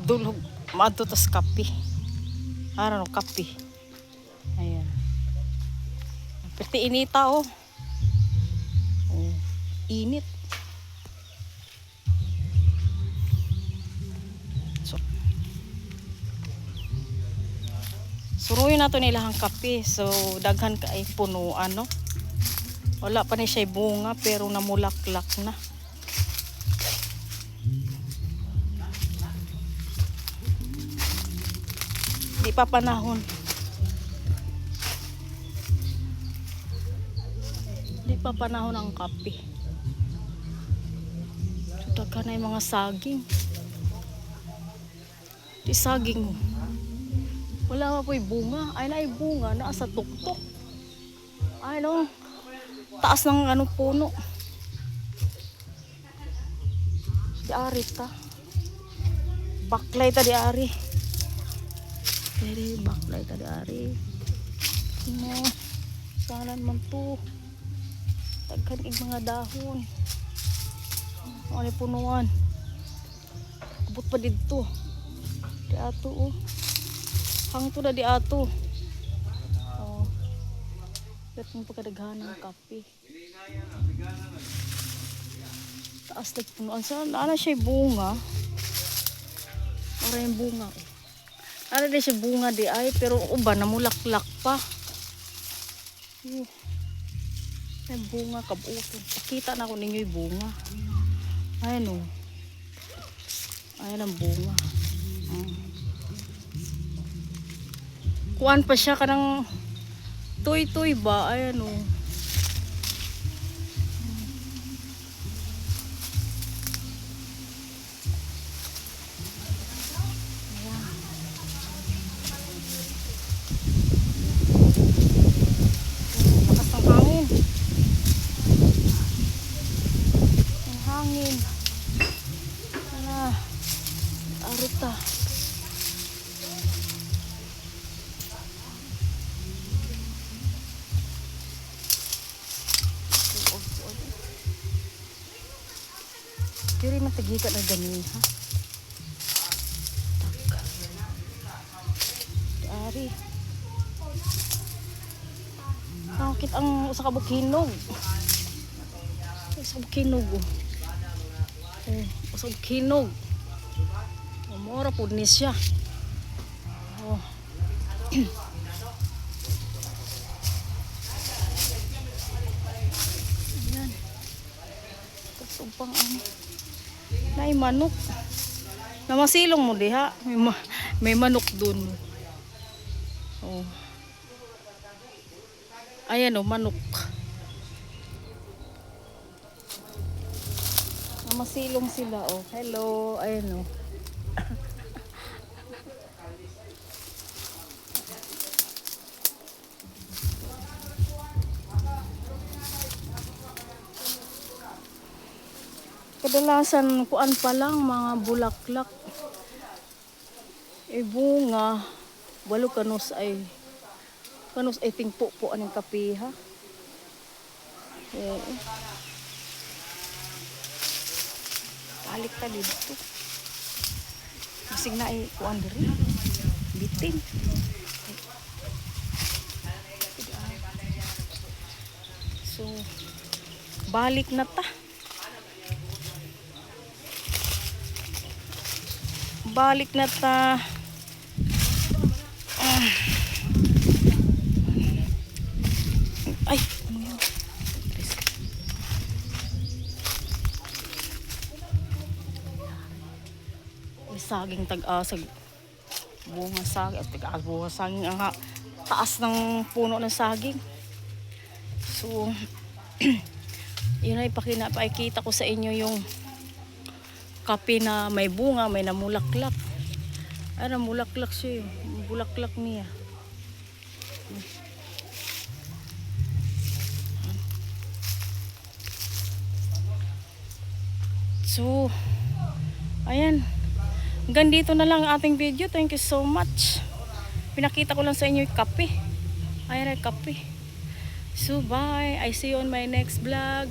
dulog maadto tas kape. Ano kape. Ayan. Pati inita oh. Oh, init. So, suruin nato nilang kape. So daghan ka ay punuan no. Wala pa ni siya bunga pero namulaklak na. Di pa panahon. Di pa panahon ang kape. So, daghan na yung mga saging. Di saging. Wala pa po'y bunga. Ay na bunga na sa tuktok. Ay no. Taas ng ano puno. Di ari ta. Baklay ta di ari. Dere baklay ta di ari. No. Salan man to. Daghan ig mga dahon. Ano punuan. Abot pa didto. Di ato oh. Hangto na di ato. Oh. Kat mong pagkadaghan ng kape. Taas nagpunuan. Saan na siya bunga? Para yung bunga. Ano din siya bunga di ay. Pero uba namulaklak pa. May bunga kabuto. Pakita na ko ninyo yung bunga. Ayan o. Ayan ang bunga. Kuan pa siya kanang toy-toy ba? Ayan o. Hangin. Arita. Diri matagika na ganin ha. Ari. Nakakit ang usa ka bukinog. Usa ka bukinog oh. Usog kinog. Mura po ni siya. Oh. Ayan. Kasubang ano. Nay manok. Namasilong mo diha. May manok dun. Oh. Ayan oh, manok. Masilong sila oh. Hello, ayun oh. Kadalasan kuan pa lang mga bulaklak. Bunga walo kanus ay tingpo po aning kape ha. Balik ta dito. Masig na ay kuan diri. Bitin. So balik na ta. Balik na ta. Ay, ano yun? Saging tag-asag bunga saging at tag-asag bunga saging ang taas ng puno ng saging. So yun ay pakita ko sa inyo yung kape na may bunga, may namulaklak. Ay namulaklak siya yung bulaklak niya. So ayan. Hanggang dito na lang ang ating video. Thank you so much. Pinakita ko lang sa inyo yung kape. Ayan ay kape. So bye. I see you on my next vlog.